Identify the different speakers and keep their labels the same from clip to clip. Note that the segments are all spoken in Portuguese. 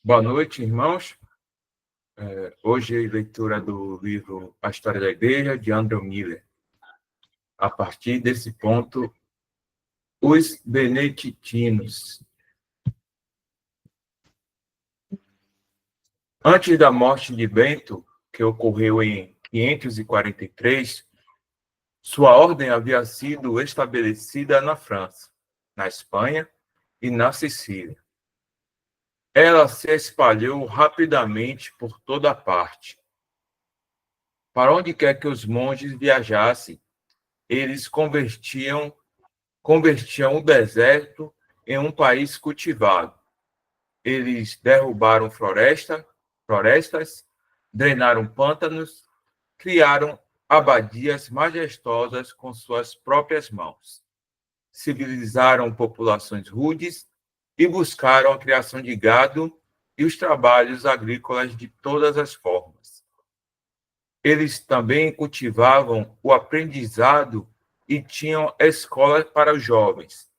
Speaker 1: Boa noite, irmãos. Hoje é a leitura do livro A História da Igreja, de Andrew Miller. A partir desse ponto, os beneditinos. Antes da morte de Bento, que ocorreu em 543, sua ordem havia sido estabelecida na França, na Espanha e na Sicília. Ela se espalhou rapidamente por toda parte. Para onde quer que os monges viajassem, eles convertiam o deserto em um país cultivado. Eles derrubaram florestas, drenaram pântanos, criaram abadias majestosas com suas próprias mãos. Civilizaram populações rudes e buscaram a criação de gado e os trabalhos agrícolas de todas as formas. Eles também cultivavam o aprendizado e tinham escolas para os jovens.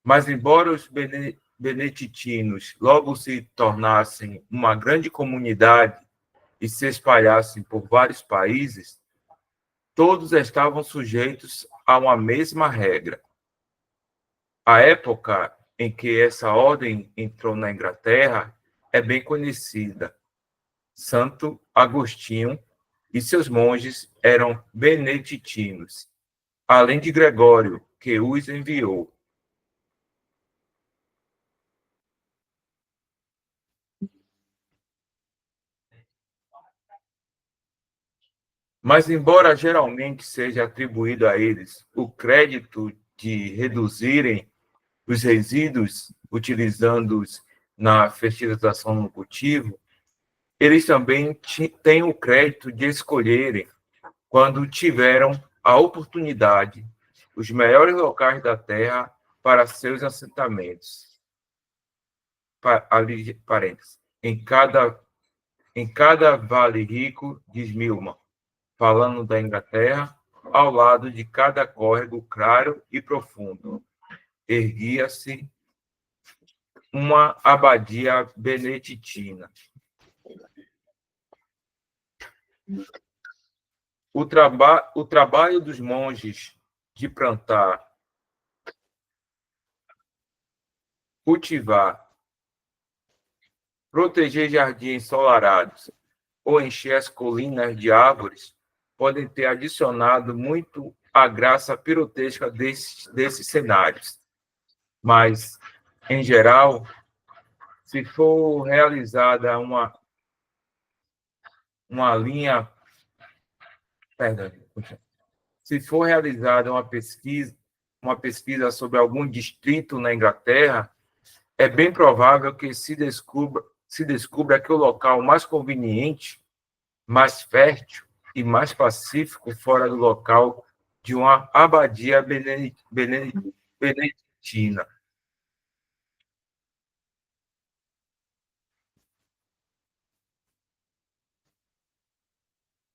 Speaker 1: Mas, embora os beneditinos logo se tornassem uma grande comunidade e se espalhassem por vários países, todos estavam sujeitos a uma mesma regra. A época em que essa ordem entrou na Inglaterra é bem conhecida. Santo Agostinho e seus monges eram beneditinos, além de Gregório, que os enviou. Mas, embora geralmente seja atribuído a eles o crédito de reduzirem os resíduos utilizando-os na fertilização no cultivo, eles também têm o crédito de escolherem, quando tiveram a oportunidade, os melhores locais da terra para seus assentamentos. Ali, parênteses. Em cada vale rico, diz Milman, falando da Inglaterra, ao lado de cada córrego claro e profundo, erguia-se uma abadia beneditina. O trabalho dos monges de plantar, cultivar, proteger jardins ensolarados ou encher as colinas de árvores podem ter adicionado muito à graça pirotécnica desses cenários. Mas, em geral, se for realizada uma linha... Perdão. Se for realizada uma pesquisa sobre algum distrito na Inglaterra, é bem provável que se descubra que o local mais conveniente, mais fértil e mais pacífico fora do local de uma abadia beneditina.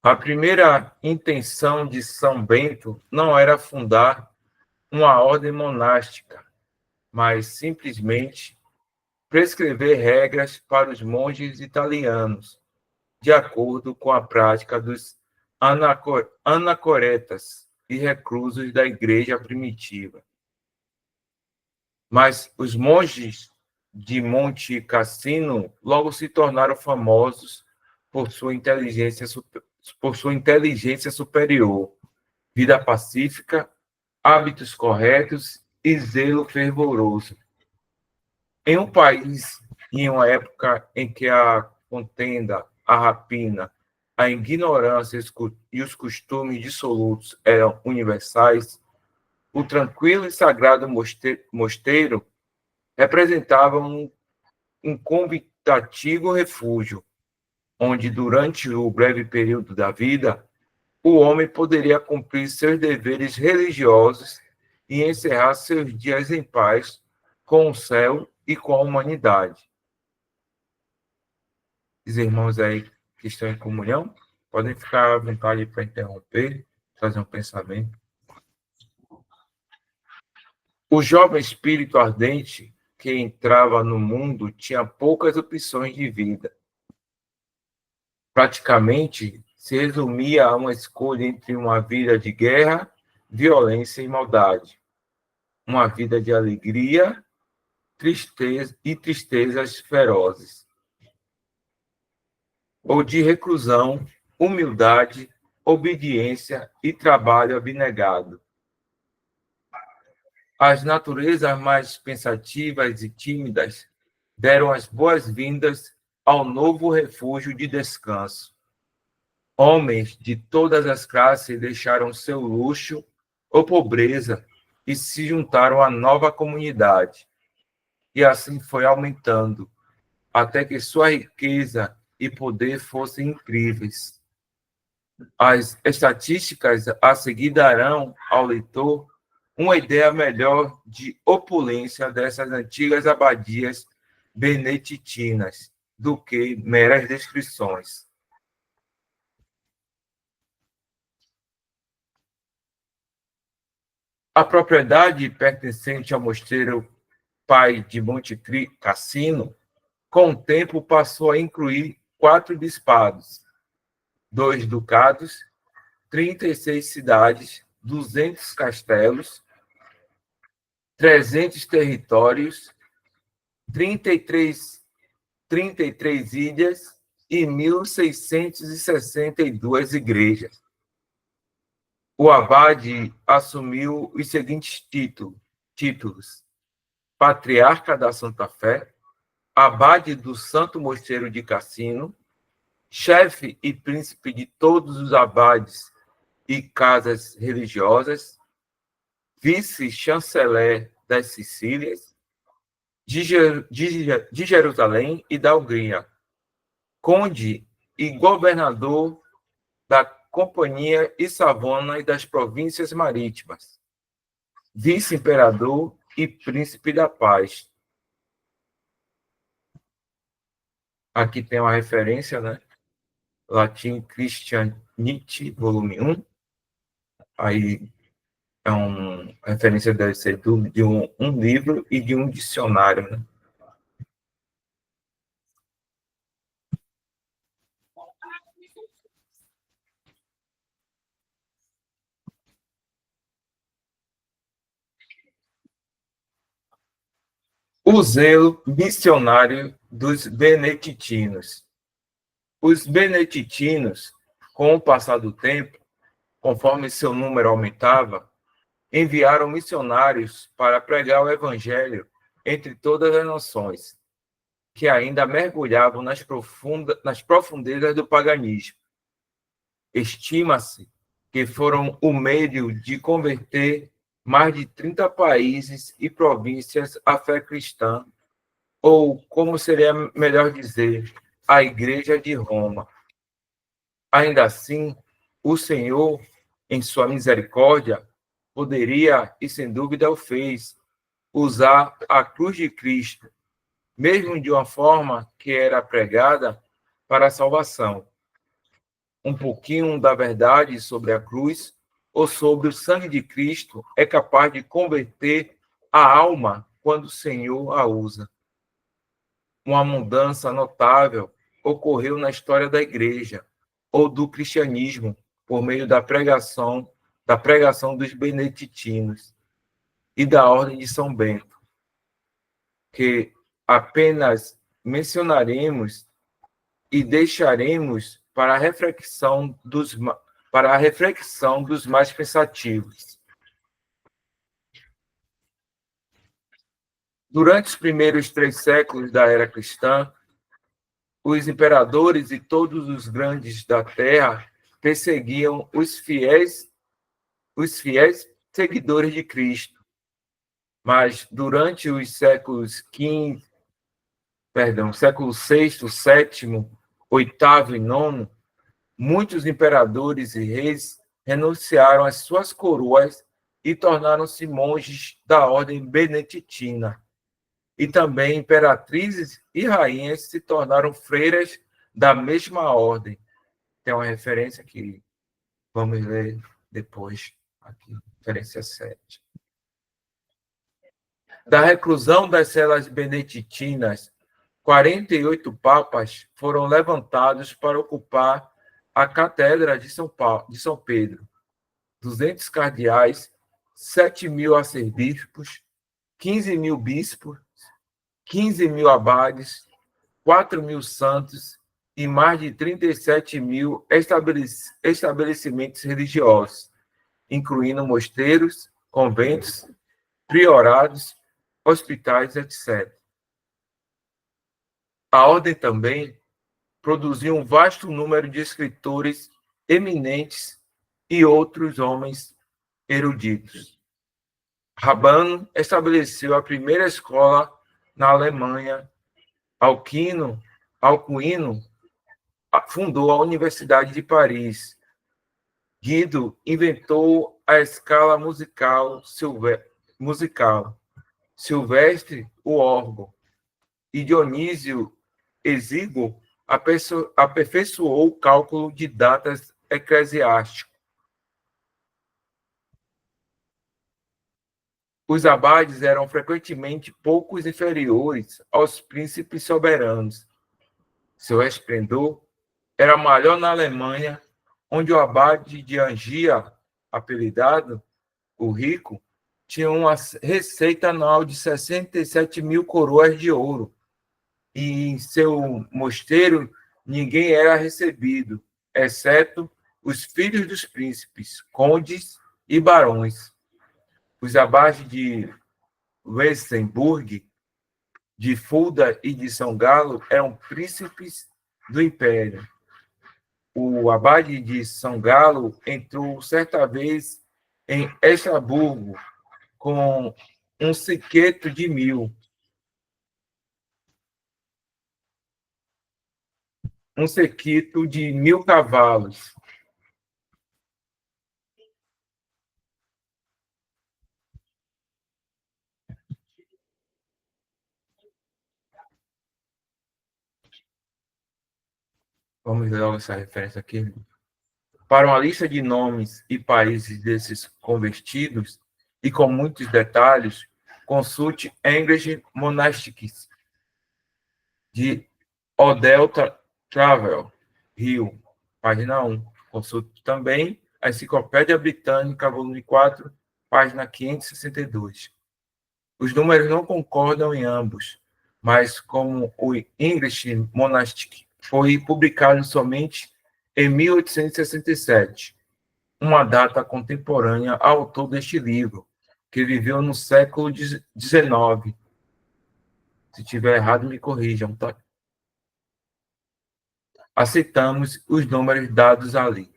Speaker 1: A primeira intenção de São Bento não era fundar uma ordem monástica, mas simplesmente prescrever regras para os monges italianos, de acordo com a prática dos anacoretas e reclusos da igreja primitiva. Mas os monges de Monte Cassino logo se tornaram famosos por sua inteligência superior, vida pacífica, hábitos corretos e zelo fervoroso. Em um país e em uma época em que a contenda, a rapina, a ignorância e os costumes dissolutos eram universais, o tranquilo e sagrado mosteiro representava um convidativo refúgio, onde, durante o breve período da vida, o homem poderia cumprir seus deveres religiosos e encerrar seus dias em paz com o céu e com a humanidade. Os irmãos aí que estão em comunhão podem ficar à vontade para interromper, fazer um pensamento. O jovem espírito ardente que entrava no mundo tinha poucas opções de vida. Praticamente se resumia a uma escolha entre uma vida de guerra, violência e maldade, uma vida de alegria, tristeza e tristezas ferozes, ou de reclusão, humildade, obediência e trabalho abnegado. As naturezas mais pensativas e tímidas deram as boas-vindas ao novo refúgio de descanso. Homens de todas as classes deixaram seu luxo ou pobreza e se juntaram à nova comunidade. E assim foi aumentando, até que sua riqueza e poder fossem incríveis. As estatísticas a seguir darão ao leitor uma ideia melhor de opulência dessas antigas abadias beneditinas do que meras descrições. A propriedade pertencente ao mosteiro Pai de Monte Cassino, com o tempo passou a incluir 4 bispados, 2 ducados, 36 cidades, 200 castelos, 300 territórios, 33 ilhas e 1.662 igrejas. O abade assumiu os seguintes títulos: Patriarca da Santa Fé, abade do Santo Mosteiro de Cassino, chefe e príncipe de todos os abades e casas religiosas, vice-chanceler das Sicílias, de Jerusalém e da Hungria, conde e governador da Companhia e Savona e das províncias marítimas, vice-imperador e príncipe da paz. Aqui tem uma referência, né? Latim Christianity, volume 1. Aí é uma referência, deve ser de um livro e de um dicionário, né? O zelo missionário dos beneditinos. Os beneditinos, com o passar do tempo, conforme seu número aumentava, enviaram missionários para pregar o evangelho entre todas as nações, que ainda mergulhavam nas profundezas do paganismo. Estima-se que foram o meio de converter mais de 30 países e províncias à fé cristã, ou, como seria melhor dizer, a Igreja de Roma. Ainda assim, o Senhor, em sua misericórdia, poderia, e sem dúvida o fez, usar a cruz de Cristo, mesmo de uma forma que era pregada para a salvação. Um pouquinho da verdade sobre a cruz ou sobre o sangue de Cristo é capaz de converter a alma quando o Senhor a usa. Uma mudança notável ocorreu na história da igreja ou do cristianismo por meio da pregação dos beneditinos e da ordem de São Bento, que apenas mencionaremos e deixaremos para a reflexão dos mais pensativos. Durante os primeiros 3 séculos da era cristã, os imperadores e todos os grandes da terra perseguiam os fiéis seguidores de Cristo. Mas durante os século VI, VII, VIII e IX, muitos imperadores e reis renunciaram às suas coroas e tornaram-se monges da ordem beneditina. E também imperatrizes e rainhas se tornaram freiras da mesma ordem. Tem uma referência que vamos ler depois, aqui, referência 7. Da reclusão das celas beneditinas, 48 papas foram levantados para ocupar a Catedra de São Pedro, 200 cardeais, 7.000 arcebispos, 15.000 bispos, 15.000 abades, 4.000 santos e mais de 37.000 estabelecimentos religiosos, incluindo mosteiros, conventos, priorados, hospitais, etc. A ordem também produziu um vasto número de escritores eminentes e outros homens eruditos. Rabano estabeleceu a primeira escola na Alemanha. Alcuino fundou a Universidade de Paris. Guido inventou a escala musical. Silvestre, o órgão. E Dionísio Exíguo aperfeiçoou o cálculo de datas eclesiástico. Os abades eram frequentemente poucos inferiores aos príncipes soberanos. Seu esplendor era maior na Alemanha, onde o abade de Angia, apelidado o Rico, tinha uma receita anual de 67.000 coroas de ouro, e em seu mosteiro ninguém era recebido, exceto os filhos dos príncipes, condes e barões. Os abades de Weissenburg, de Fulda e de São Galo eram príncipes do império. O abade de São Galo entrou certa vez em Estrasburgo com um séquito de 1.000. Um séquito de 1.000 cavalos. Vamos ler logo essa referência aqui. Para uma lista de nomes e países desses convertidos, e com muitos detalhes, consulte English Monastics, de Odell Travel, Rio, página 1. Consulte também a Enciclopédia Britânica, volume 4, página 562. Os números não concordam em ambos, mas como o English Monastic foi publicado somente em 1867, uma data contemporânea ao autor deste livro, que viveu no século XIX. Se tiver errado, me corrijam, tá? Aceitamos os números dados ali.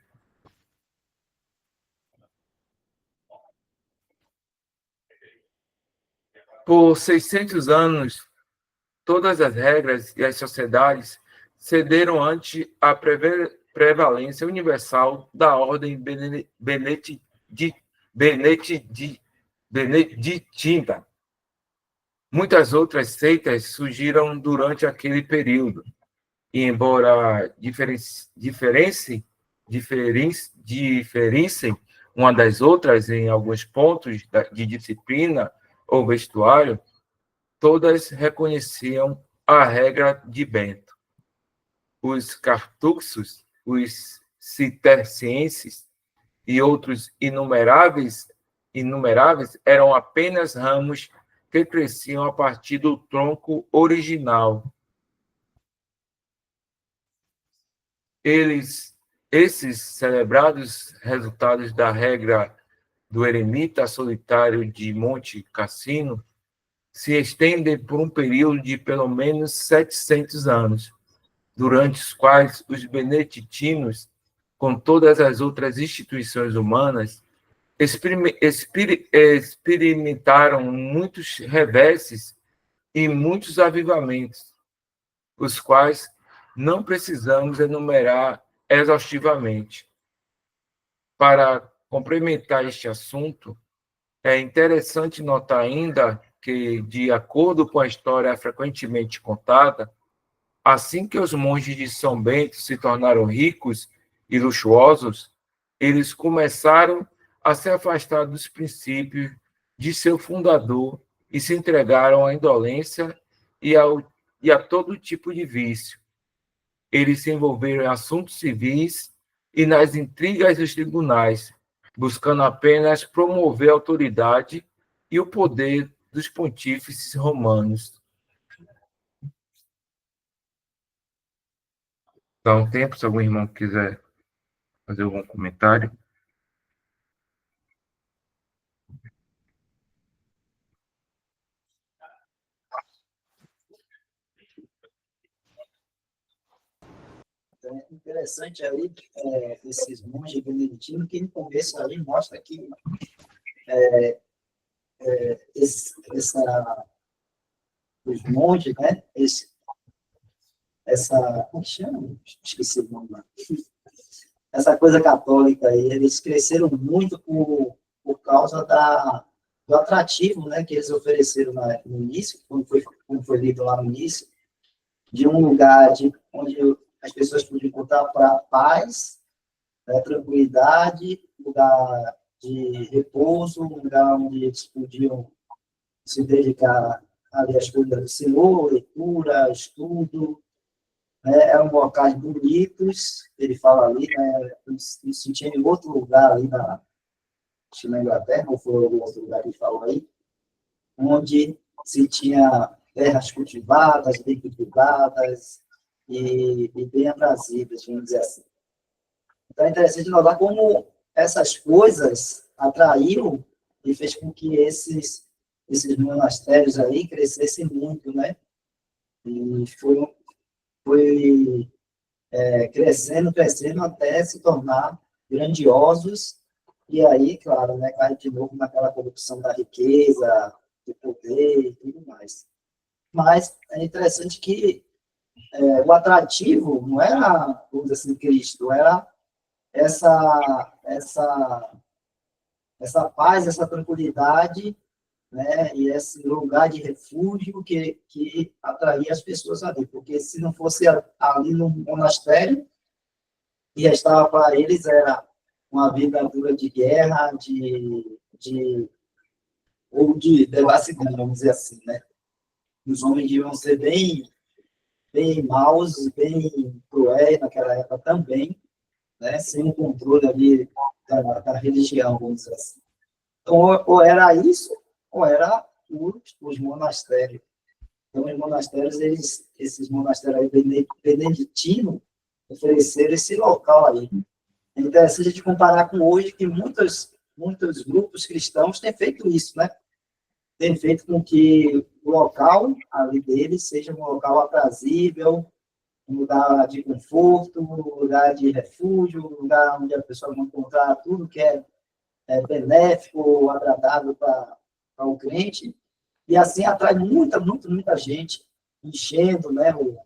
Speaker 1: Por 600 anos, todas as regras e as sociedades cederam ante a prevalência universal da ordem beneditina. Muitas outras seitas surgiram durante aquele período, e embora diferencem uma das outras em alguns pontos de disciplina ou vestuário, todas reconheciam a regra de Bento. Os cartuxos, os cistercienses e outros inumeráveis eram apenas ramos que cresciam a partir do tronco original. Esses celebrados resultados da regra do eremita solitário de Monte Cassino se estendem por um período de pelo menos 700 anos, durante os quais os beneditinos, com todas as outras instituições humanas, experimentaram muitos reverses e muitos avivamentos, os quais não precisamos enumerar exaustivamente. Para complementar este assunto, é interessante notar ainda que, de acordo com a história frequentemente contada, assim que os monges de São Bento se tornaram ricos e luxuosos, eles começaram a se afastar dos princípios de seu fundador e se entregaram à indolência e a todo tipo de vício. Eles se envolveram em assuntos civis e nas intrigas dos tribunais, buscando apenas promover a autoridade e o poder dos pontífices romanos. Dá um tempo, se algum irmão quiser fazer algum comentário.
Speaker 2: Então, é interessante aí esses monges beneditinos que no começo ali mostra que os monges, né? Como chama? Esqueci o nome lá. Essa coisa católica aí, eles cresceram muito por causa do atrativo, né, que eles ofereceram no início, como foi lido lá no início, de um lugar onde as pessoas podiam encontrar paz, né, tranquilidade, lugar de repouso, um lugar onde eles podiam se dedicar ali às coisas do Senhor, leitura, estudo, né, eram locais bonitos, ele fala ali, né, eu sentia em outro lugar ali na Inglaterra, ou foi algum outro lugar que ele falou aí, onde se tinha terras cultivadas, bem cultivadas e bem abrazidas, vamos dizer assim. Então é interessante notar como essas coisas atraíram e fez com que esses monastérios aí crescessem muito, né? E foi crescendo até se tornar grandiosos, e aí, claro, né, cai de novo naquela corrupção da riqueza, do poder e tudo mais. Mas é interessante que o atrativo não era, vamos dizer assim, Cristo, era essa paz, essa tranquilidade, né, e esse lugar de refúgio que atraía as pessoas ali, porque se não fosse ali no monastério, e estava para eles era uma vida dura de guerra, ou de devassidão, vamos dizer assim, né? Os homens deviam ser bem maus, bem cruéis naquela época também, né? Sem o controle ali da religião, vamos dizer assim. Então, ou era isso, ou era os monastérios. Então, os monastérios, esses monastérios beneditinos, ofereceram esse local aí. É interessante a gente comparar com hoje, que muitos grupos cristãos têm feito isso, né? Tem feito com que o local ali deles seja um local aprazível, um lugar de conforto, um lugar de refúgio, um lugar onde a pessoa vai encontrar tudo que é benéfico, agradável para o crente, e assim atrai muita gente, enchendo, né, o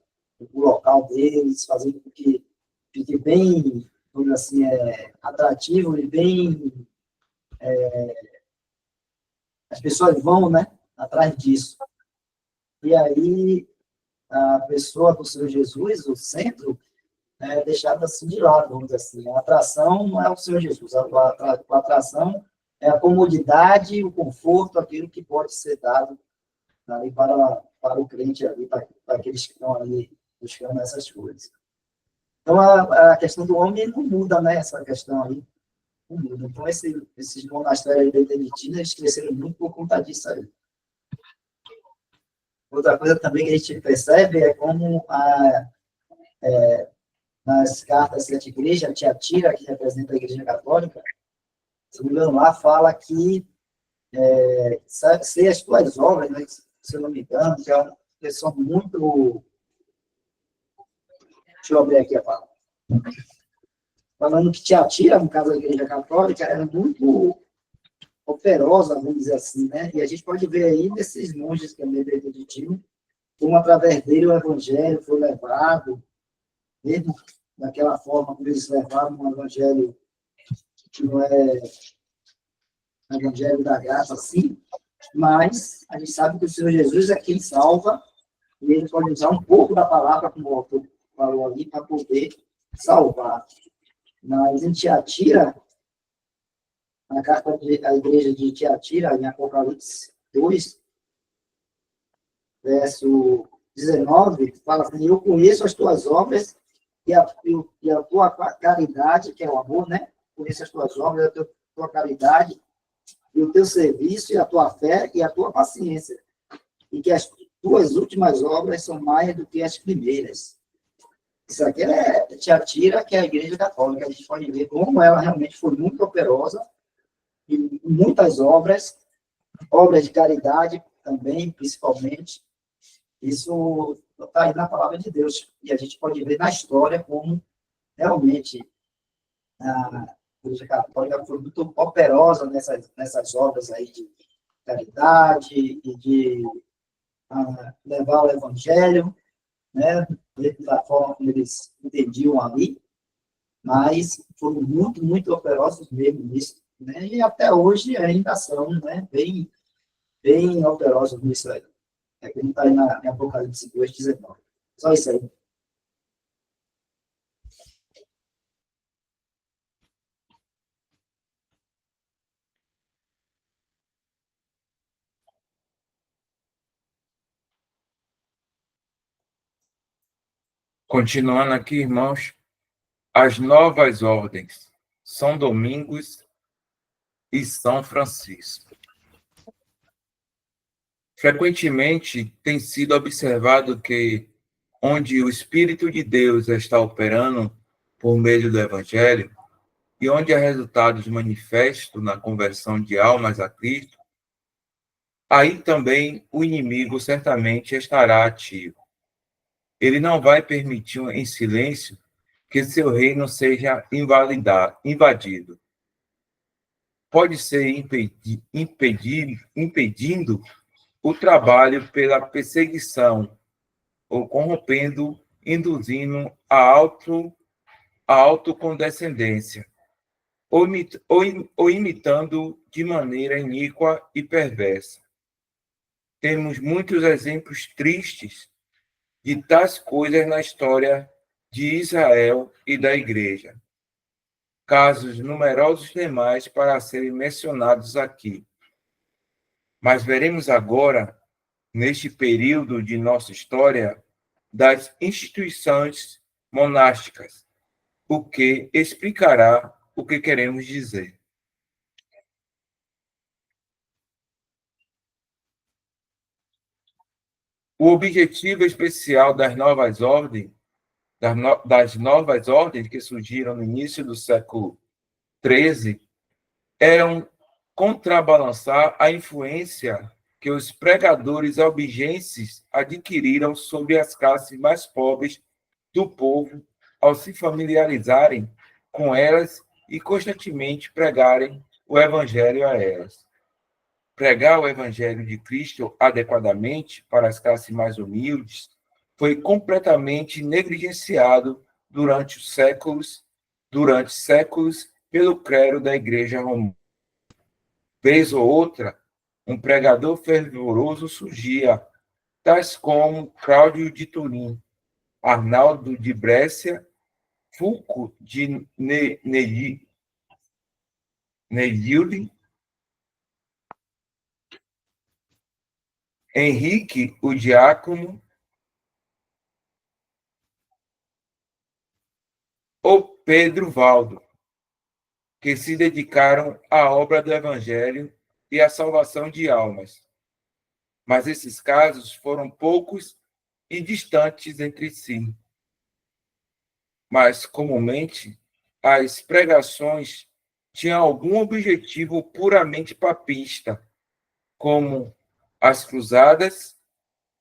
Speaker 2: local deles, fazendo com que fique bem, assim, atrativo e bem... as pessoas vão, né, atrás disso. E aí, a pessoa do Senhor Jesus, o centro, é deixada assim de lado, vamos dizer assim. A atração não é o Senhor Jesus, a atração é a comodidade, o conforto, aquilo que pode ser dado ali para o crente, ali, para aqueles que estão ali buscando essas coisas. Então, a questão do homem não muda, né, essa questão aí. Não muda. Então, esses monastérios beneditinos, eles cresceram muito por conta disso aí. Outra coisa também que a gente percebe é como nas cartas da igreja, a tia Tira, que representa a Igreja Católica, se não me engano, lá fala que ser as tuas obras, né, se eu não me engano, que são muito... Deixa eu abrir aqui a fala. Falando que tia Tira, no caso da Igreja Católica, era muito operosa, vamos dizer assim, né? E a gente pode ver aí nesses monges que é meio beneditino, como através dele o evangelho foi levado, mesmo daquela forma como eles levaram um evangelho que não é um evangelho da graça, assim, mas a gente sabe que o Senhor Jesus é quem salva, e ele pode usar um pouco da palavra, como o autor falou ali, para poder salvar. Mas em Tiatira, na carta da igreja de Tiatira, em Apocalipse 2, verso 19, fala assim, eu conheço as tuas obras e a tua caridade, que é o amor, né? Conheço as tuas obras, a tua caridade, e o teu serviço, e a tua fé, e a tua paciência, e que as tuas últimas obras são mais do que as primeiras. Isso aqui é Tiatira, que é a Igreja Católica. A gente pode ver como ela realmente foi muito operosa em muitas obras, obras de caridade também, principalmente. Isso está aí na palavra de Deus. E a gente pode ver na história como realmente a Igreja Católica foi muito operosa nessas obras aí de caridade e de levar o Evangelho, né, da forma como eles entendiam ali, mas foram muito, muito operosos mesmo nisso, né, e até hoje ainda são, né, bem, bem operosos nisso aí. É que está aí em Apocalipse 2:19. Só isso aí.
Speaker 1: Continuando aqui, irmãos, as novas ordens, São Domingos e São Francisco. Frequentemente tem sido observado que, onde o Espírito de Deus está operando por meio do Evangelho, e onde há resultados manifestos na conversão de almas a Cristo, aí também o inimigo certamente estará ativo. Ele não vai permitir em silêncio que seu reino seja invadido. Pode ser impedindo o trabalho pela perseguição, ou corrompendo, induzindo a autocondescendência, ou imitando de maneira iníqua e perversa. Temos muitos exemplos tristes de tais coisas na história de Israel e da Igreja. Casos numerosos demais para serem mencionados aqui. Mas veremos agora, neste período de nossa história, das instituições monásticas, o que explicará o que queremos dizer. O objetivo especial das novas ordens que surgiram no início do século XIII, eram contrabalançar a influência que os pregadores albigenses adquiriram sobre as classes mais pobres do povo ao se familiarizarem com elas e constantemente pregarem o evangelho a elas. Pregar o evangelho de Cristo adequadamente para as classes mais humildes foi completamente negligenciado durante séculos pelo clero da Igreja Romana. Vez ou outra, um pregador fervoroso surgia, tais como Cláudio de Turim, Arnaldo de Brescia, Fulco de Neilde, Henrique o Diácono, ou Pedro Valdo, que se dedicaram à obra do Evangelho e à salvação de almas. Mas esses casos foram poucos e distantes entre si. Mas, comumente, as pregações tinham algum objetivo puramente papista, como as cruzadas,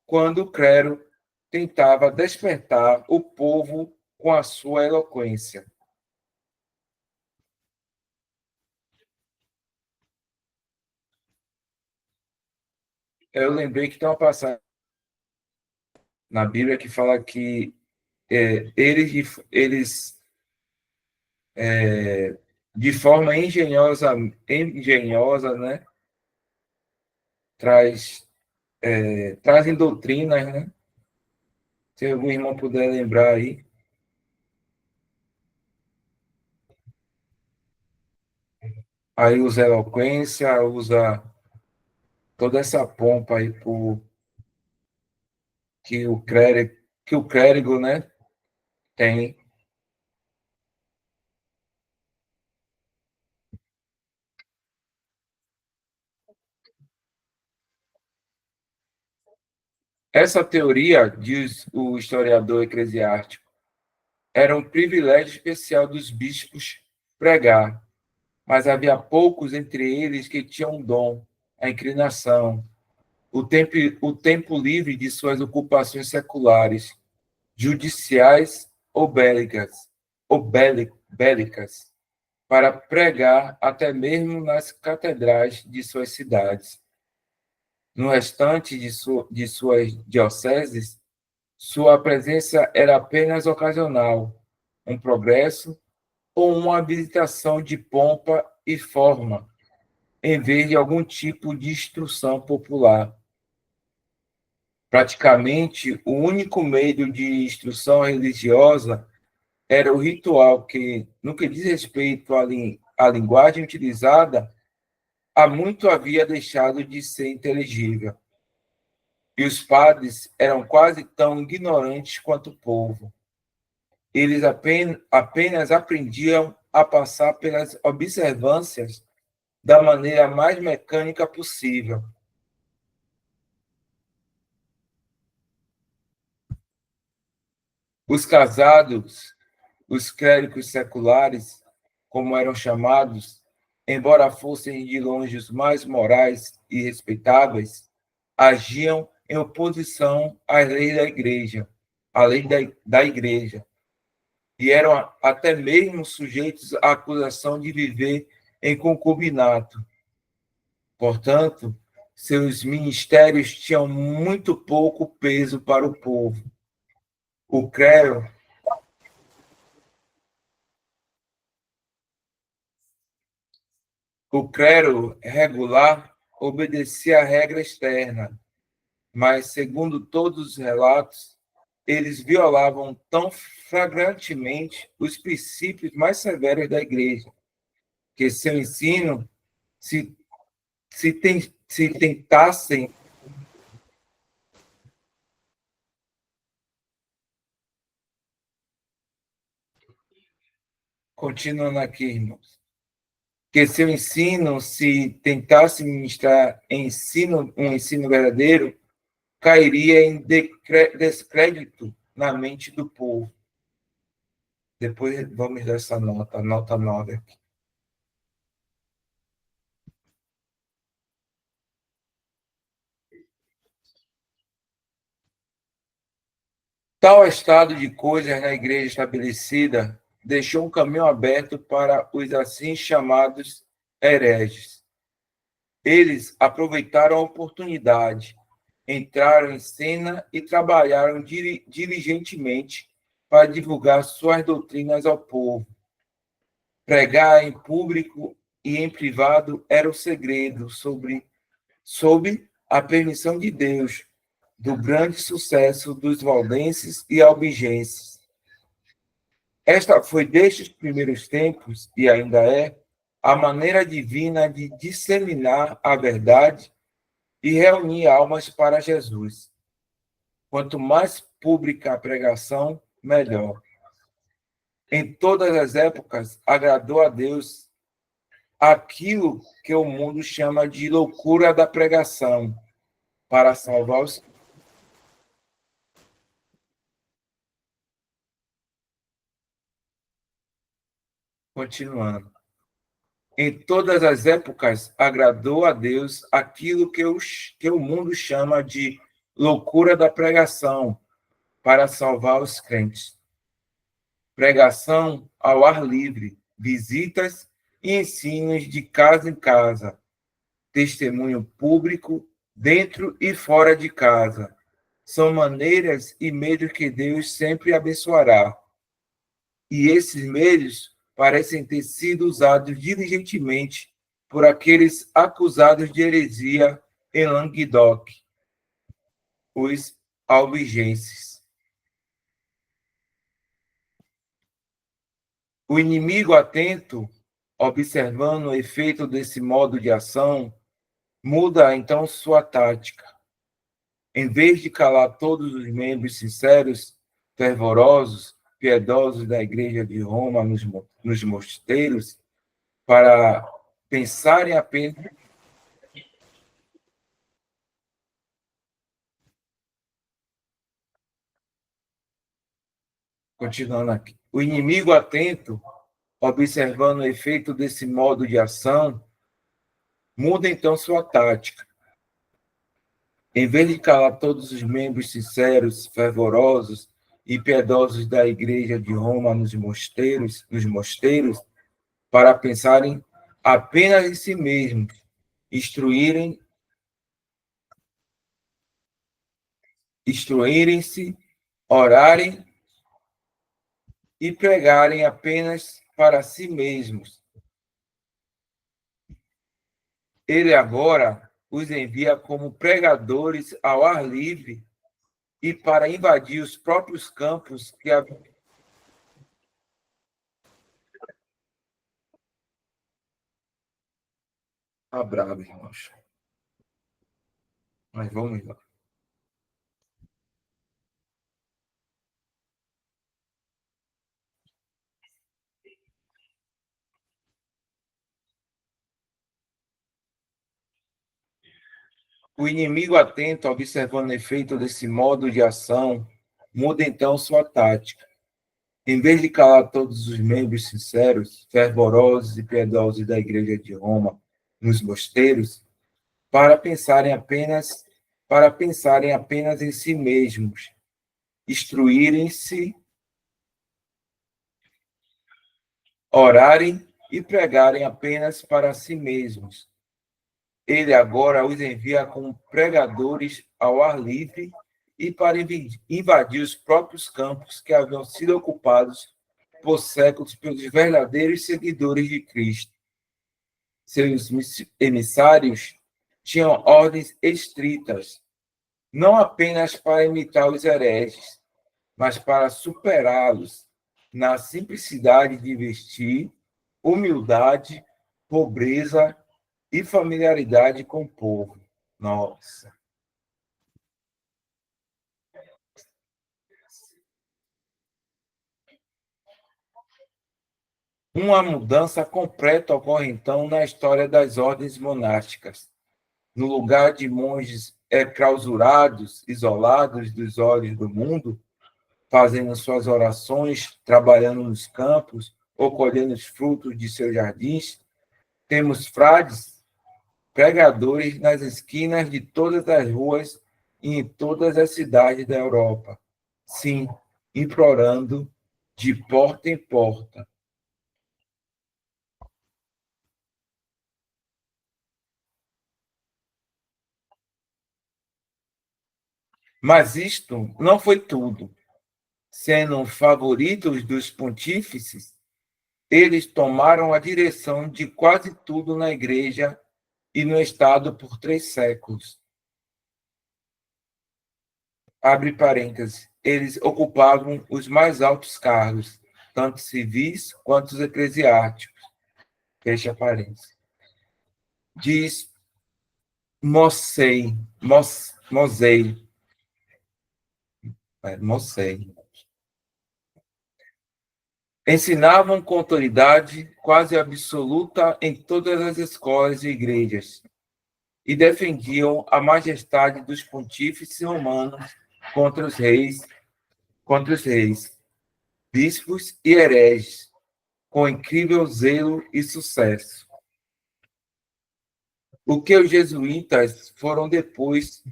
Speaker 1: quando o clero tentava despertar o povo com a sua eloquência. Eu lembrei que tem uma passagem na Bíblia que fala que eles de forma engenhosa, né, trazem doutrinas, né? Se algum irmão puder lembrar aí. Aí usa eloquência, usa toda essa pompa aí que o clérigo, né, tem. Essa teoria, diz o historiador eclesiástico, era um privilégio especial dos bispos pregar, mas havia poucos entre eles que tinham o dom, a inclinação, o tempo livre de suas ocupações seculares, judiciais ou bélicas, para pregar até mesmo nas catedrais de suas cidades. No restante de suas dioceses, sua presença era apenas ocasional, um progresso ou uma habilitação de pompa e forma, em vez de algum tipo de instrução popular. Praticamente, o único meio de instrução religiosa era o ritual, que, no que diz respeito à linguagem utilizada, há muito havia deixado de ser inteligível. E os padres eram quase tão ignorantes quanto o povo. Eles apenas aprendiam a passar pelas observâncias da maneira mais mecânica possível. Os casados, os clérigos seculares, como eram chamados, embora fossem de longe os mais morais e respeitáveis, agiam em oposição às leis da igreja, à lei da igreja, e eram até mesmo sujeitos à acusação de viver em concubinato. Portanto, seus ministérios tinham muito pouco peso para o povo. O clero, o clero regular obedecia à regra externa, mas, segundo todos os relatos, eles violavam tão flagrantemente os princípios mais severos da igreja, que seu ensino, se, se tentassem. Continuando aqui, irmãos, que seu ensino, se tentasse ministrar um ensino verdadeiro, cairia em descrédito na mente do povo. Depois vamos dar essa nota 9 aqui. Tal estado de coisas na igreja estabelecida deixou um caminho aberto para os assim chamados hereges. Eles aproveitaram a oportunidade, entraram em cena e trabalharam diligentemente para divulgar suas doutrinas ao povo. Pregar em público e em privado era o segredo sob a permissão de Deus, do grande sucesso dos valdenses e albigenses. Esta foi, desde os primeiros tempos, e ainda é, a maneira divina de disseminar a verdade e reunir almas para Jesus. Quanto mais pública a pregação, melhor. Em todas as épocas, agradou a Deus aquilo que o mundo chama de loucura da pregação, para salvar os. Continuando. Em todas as épocas, agradou a Deus aquilo que o mundo chama de loucura da pregação, para salvar os crentes. Pregação ao ar livre, visitas e ensinos de casa em casa, testemunho público dentro e fora de casa. São maneiras e meios que Deus sempre abençoará. E esses meios parecem ter sido usados diligentemente por aqueles acusados de heresia em Languedoc, os albigenses. O inimigo atento, observando o efeito desse modo de ação, muda então sua tática. Em vez de calar todos os membros sinceros, fervorosos, piedosos da Igreja de Roma nos mosteiros, para pensarem apenas. Continuando aqui. O inimigo atento, observando o efeito desse modo de ação, muda então sua tática. Em vez de calar todos os membros sinceros, fervorosos e piedosos da Igreja de Roma nos mosteiros, para pensarem apenas em si mesmos, instruírem-se, orarem e pregarem apenas para si mesmos. Ele agora os envia como pregadores ao ar livre e para invadir os próprios campos que a... Tá bravo, irmãos. Mas vamos lá. O inimigo atento, observando o efeito desse modo de ação, muda então sua tática. Em vez de calar todos os membros sinceros, fervorosos e piedosos da Igreja de Roma nos mosteiros, para pensarem apenas em si mesmos, instruírem-se, orarem e pregarem apenas para si mesmos. Ele agora os envia como pregadores ao ar livre e para invadir os próprios campos que haviam sido ocupados por séculos pelos verdadeiros seguidores de Cristo. Seus emissários tinham ordens estritas, não apenas para imitar os hereges, mas para superá-los na simplicidade de vestir, humildade, pobreza e familiaridade com o povo. Nossa. Uma mudança completa ocorre, então, na história das ordens monásticas. No lugar de monges clausurados, isolados dos olhos do mundo, fazendo suas orações, trabalhando nos campos ou colhendo os frutos de seus jardins, temos frades, pregadores nas esquinas de todas as ruas e em todas as cidades da Europa. Sim, implorando de porta em porta. Mas isto não foi tudo. Sendo favoritos dos pontífices, eles tomaram a direção de quase tudo na Igreja e no Estado por 3 séculos. Abre parênteses. Eles ocupavam os mais altos cargos, tanto civis quanto eclesiásticos. Fecha parênteses. Diz Mosei, ensinavam com autoridade quase absoluta em todas as escolas e igrejas e defendiam a majestade dos pontífices romanos contra os reis, bispos e hereges, com incrível zelo e sucesso. O que os jesuítas foram depois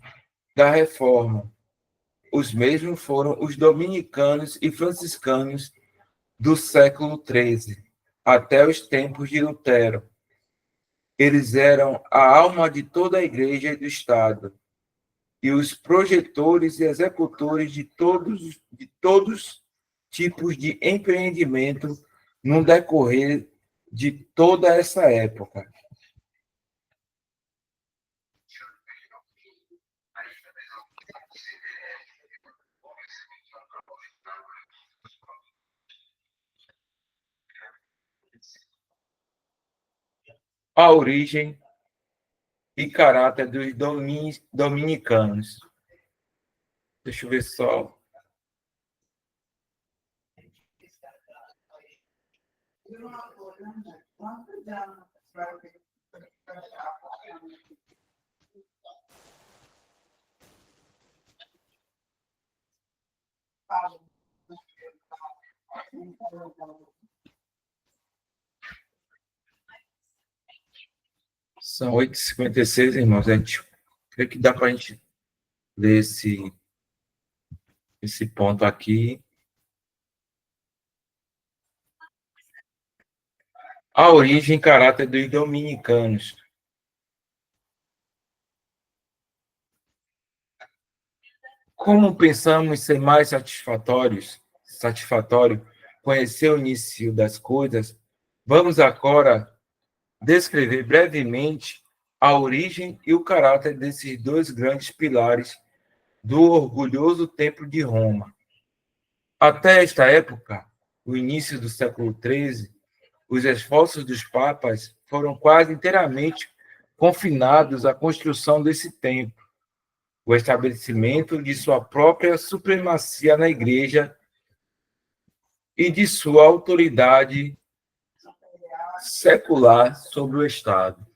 Speaker 1: da Reforma, os mesmos foram os dominicanos e franciscanos do século XIII, até os tempos de Lutero. Eles eram a alma de toda a Igreja e do Estado, e os projetores e executores de todos tipos de empreendimento no decorrer de toda essa época. A origem e caráter dos dominicanos. Deixa eu ver só. São 8h56, irmãos. A gente crê que dá para a gente ler esse ponto aqui. A origem e caráter dos dominicanos. Como pensamos ser mais satisfatório conhecer o início das coisas, vamos agora descrever brevemente a origem e o caráter desses dois grandes pilares do orgulhoso Templo de Roma. Até esta época, o início do século XIII, os esforços dos papas foram quase inteiramente confinados à construção desse templo, o estabelecimento de sua própria supremacia na Igreja e de sua autoridade secular sobre o Estado.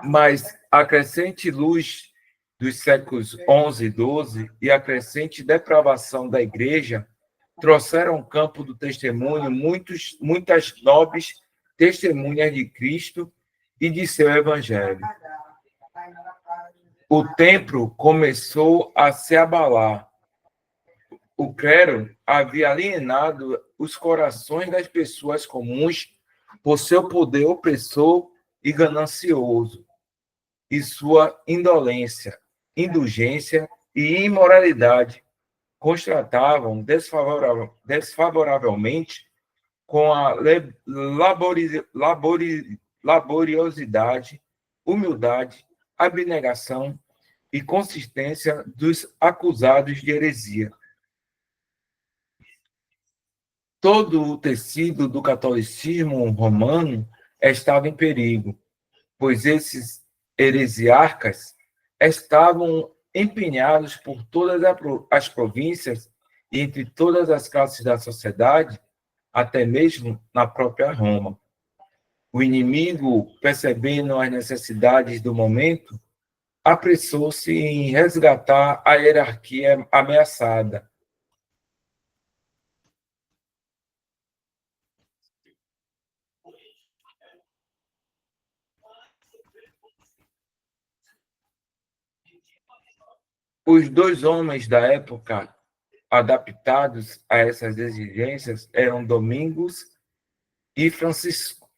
Speaker 1: Mas a crescente luz dos séculos XI e XII e a crescente depravação da Igreja trouxeram ao campo do testemunho muitas nobres testemunhas de Cristo e de seu Evangelho. O templo começou a se abalar. O clero havia alienado os corações das pessoas comuns por seu poder opressor e ganancioso, e sua indolência, indulgência e imoralidade constatavam desfavoravelmente com a laboriosidade, humildade, abnegação e consistência dos acusados de heresia. Todo o tecido do catolicismo romano estava em perigo, pois esses heresiarcas estavam empenhados por todas as províncias e entre todas as classes da sociedade, até mesmo na própria Roma. O inimigo, percebendo as necessidades do momento, apressou-se em resgatar a hierarquia ameaçada. Os dois homens da época adaptados a essas exigências eram Domingos e Francisco.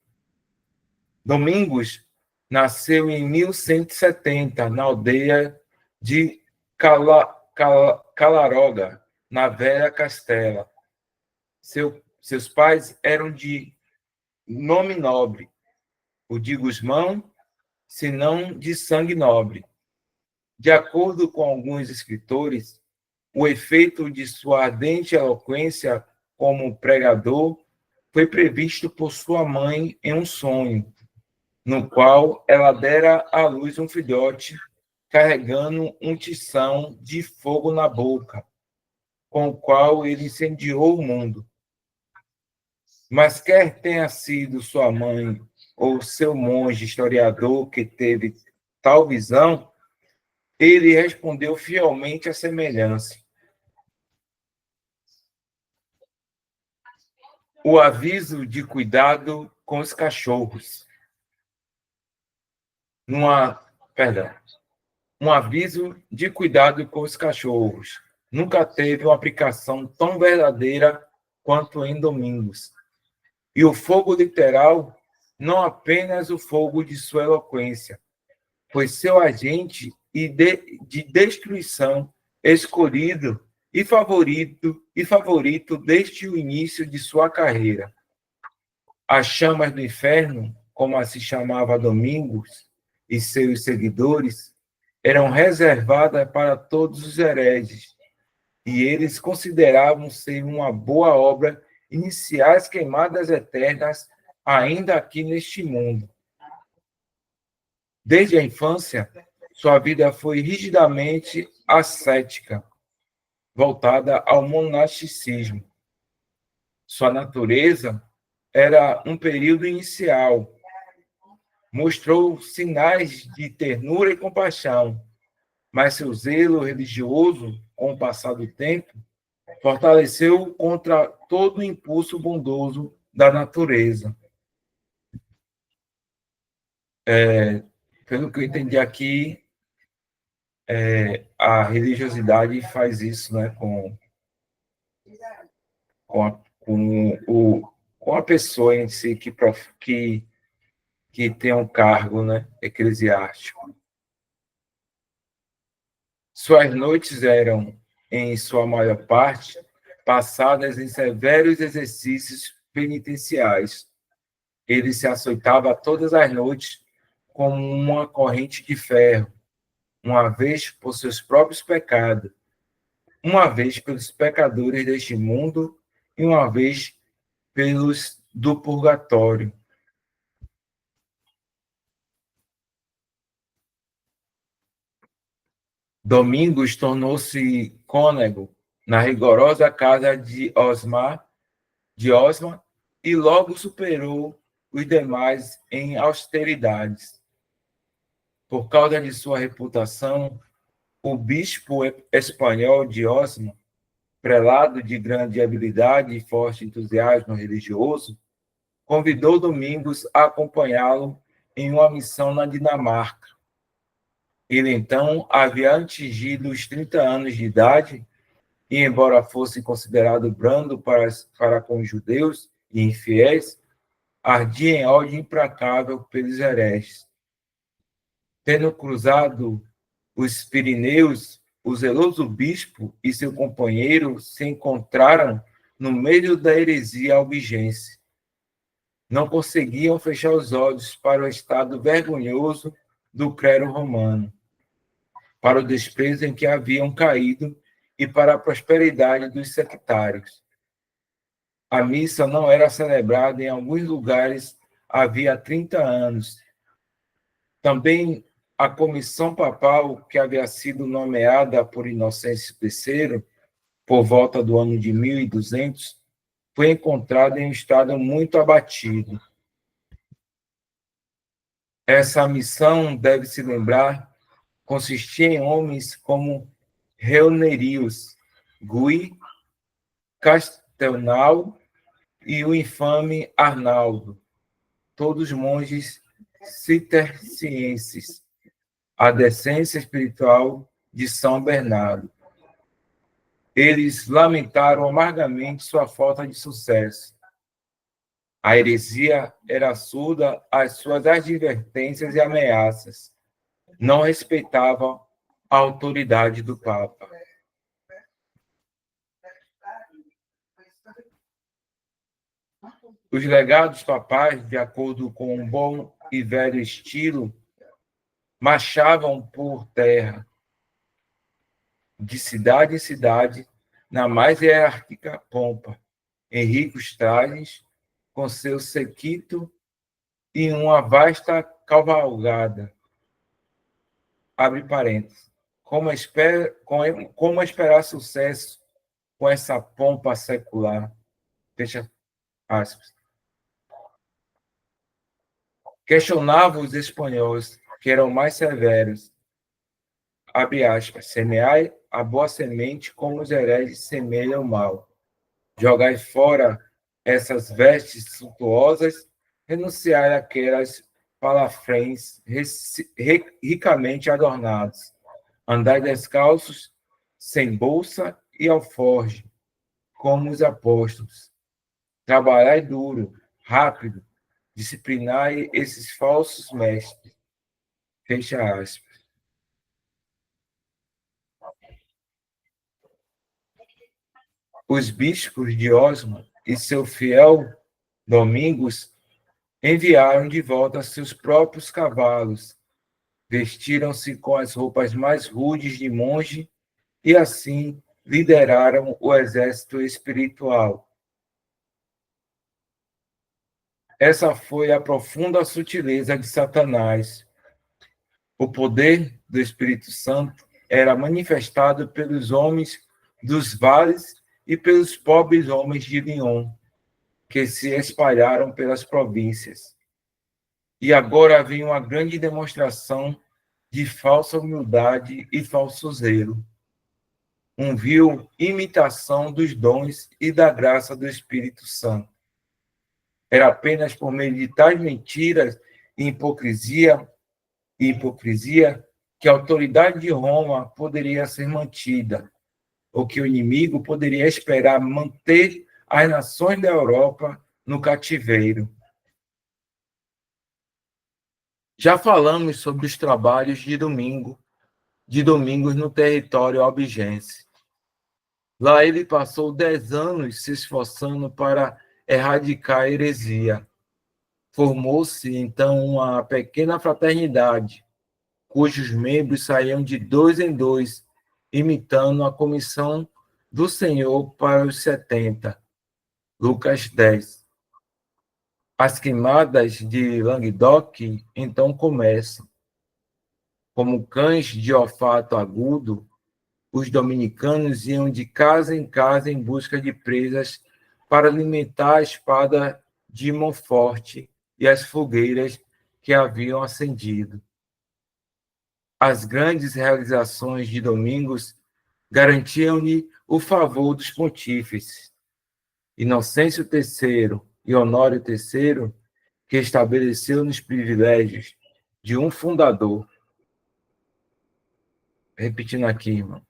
Speaker 1: Domingos nasceu em 1170, na aldeia de Calaroga, na Velha Castela. Seus pais eram de nome nobre, o de Gusmão, se não de sangue nobre. De acordo com alguns escritores, o efeito de sua ardente eloquência como pregador foi previsto por sua mãe em um sonho, no qual ela dera à luz um filhote carregando um tição de fogo na boca, com o qual ele incendiou o mundo. Mas quer tenha sido sua mãe ou seu monge historiador que teve tal visão, ele respondeu fielmente à semelhança. O aviso de cuidado com os cachorros. Um aviso de cuidado com os cachorros. Nunca teve uma aplicação tão verdadeira quanto em Domingos. E o fogo literal, não apenas o fogo de sua eloquência, foi seu agente e de destruição escolhido e favorito desde o início de sua carreira. As chamas do inferno, como se chamava Domingos e seus seguidores, eram reservadas para todos os hereges, e eles consideravam ser uma boa obra iniciar as queimadas eternas ainda aqui neste mundo. Desde a infância, Sua vida foi rigidamente ascética, voltada ao monasticismo. Sua natureza era um período inicial. Mostrou sinais de ternura e compaixão, mas seu zelo religioso, com o passar do tempo, fortaleceu contra todo o impulso bondoso da natureza. Pelo que eu entendi aqui, a religiosidade faz isso, né, com a pessoa em si que tem um cargo, né, eclesiástico. Suas noites eram, em sua maior parte, passadas em severos exercícios penitenciais. Ele se açoitava todas as noites como uma corrente de ferro, uma vez por seus próprios pecados, uma vez pelos pecadores deste mundo e uma vez pelos do purgatório. Domingos tornou-se cônego na rigorosa casa de Osma e logo superou os demais em austeridades. Por causa de sua reputação, o bispo espanhol de Osma, prelado de grande habilidade e forte entusiasmo religioso, convidou Domingos a acompanhá-lo em uma missão na Dinamarca. Ele, então, havia atingido os 30 anos de idade e, embora fosse considerado brando para com os judeus e infiéis, ardia em ódio implacável pelos hereges. Tendo cruzado os Pirineus, o zeloso bispo e seu companheiro se encontraram no meio da heresia albigense. Não conseguiam fechar os olhos para o estado vergonhoso do clero romano, para o desprezo em que haviam caído e para a prosperidade dos sectários. A missa não era celebrada em alguns lugares havia 30 anos. Também a comissão papal, que havia sido nomeada por Inocêncio III, por volta do ano de 1200, foi encontrada em um estado muito abatido. Essa missão, deve-se lembrar, consistia em homens como Reunerius, Gui, Castelnau e o infame Arnaldo, todos monges cistercienses, a decência espiritual de São Bernardo. Eles lamentaram amargamente sua falta de sucesso. A heresia era surda às suas advertências e ameaças. Não respeitava a autoridade do Papa. Os legados papais, de acordo com um bom e velho estilo, marchavam por terra, de cidade em cidade, na mais hierárquica pompa, em ricos trajes, com seu séquito e uma vasta cavalgada. Abre parênteses. Como esperar sucesso com essa pompa secular? Fecha aspas. Questionava os espanhóis, que eram mais severos. Abre aspas. Semeai a boa semente como os hereges semeiam o mal. Jogai fora essas vestes suntuosas, renunciai àquelas palafrens ricamente adornados. Andai descalços, sem bolsa e alforge, como os apóstolos. Trabalhai duro, rápido, disciplinai esses falsos mestres. Fecha aspas. Os bispos de Osma e seu fiel Domingos enviaram de volta seus próprios cavalos, vestiram-se com as roupas mais rudes de monge e assim lideraram o exército espiritual. Essa foi a profunda sutileza de Satanás. O poder do Espírito Santo era manifestado pelos homens dos vales e pelos pobres homens de Lyon, que se espalharam pelas províncias. E agora havia uma grande demonstração de falsa humildade e falso zelo, um vil imitação dos dons e da graça do Espírito Santo. Era apenas por meio de tais mentiras e hipocrisia que a autoridade de Roma poderia ser mantida, ou que o inimigo poderia esperar manter as nações da Europa no cativeiro. Já falamos sobre os trabalhos de domingos no território albigense. Lá ele passou 10 anos se esforçando para erradicar a heresia. Formou-se, então, uma pequena fraternidade, cujos membros saíam de 2 em 2, imitando a comissão do Senhor para os 70. Lucas 10. As queimadas de Languedoc, então, começam. Como cães de olfato agudo, os dominicanos iam de casa em casa em busca de presas para alimentar a espada de Montfort e as fogueiras que haviam acendido. As grandes realizações de Domingos garantiam-lhe o favor dos pontífices. Inocêncio III e Honório III, que estabeleceu nos privilégios de um fundador. Repetindo aqui, irmão.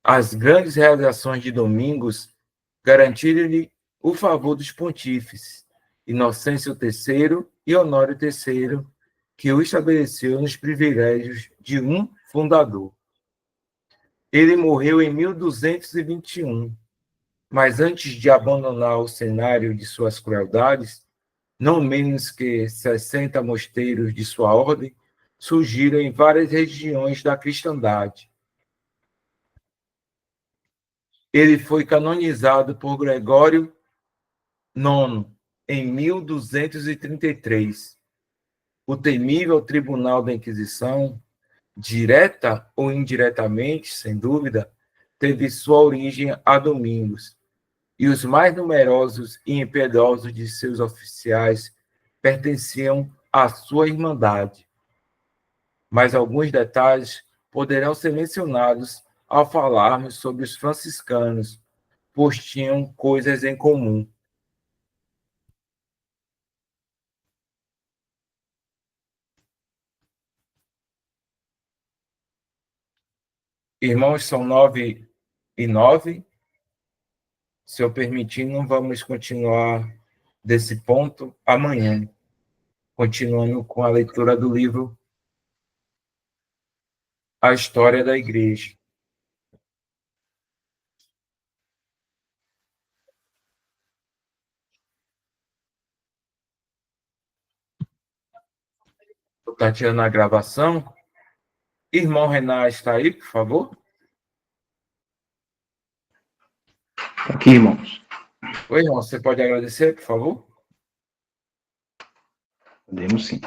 Speaker 1: As grandes realizações de Domingos garantiram-lhe o favor dos pontífices, Inocêncio III e Honório III, que o estabeleceu nos privilégios de um fundador. Ele morreu em 1221, mas antes de abandonar o cenário de suas crueldades, não menos que 60 mosteiros de sua ordem surgiram em várias regiões da cristandade. Ele foi canonizado por Gregório IX em 1233. O temível Tribunal da Inquisição, direta ou indiretamente, sem dúvida, teve sua origem a Domingos, e os mais numerosos e impiedosos de seus oficiais pertenciam à sua irmandade. Mas alguns detalhes poderão ser mencionados ao falarmos sobre os franciscanos, pois tinham coisas em comum. Irmãos, são 9h09. Se eu permitir, não vamos continuar desse ponto amanhã, continuando com a leitura do livro A História da Igreja. Está tirando a gravação? Irmão Renan, está aí, por favor?
Speaker 3: Aqui, irmãos.
Speaker 1: Oi, irmão, você pode agradecer, por favor?
Speaker 3: Podemos sim.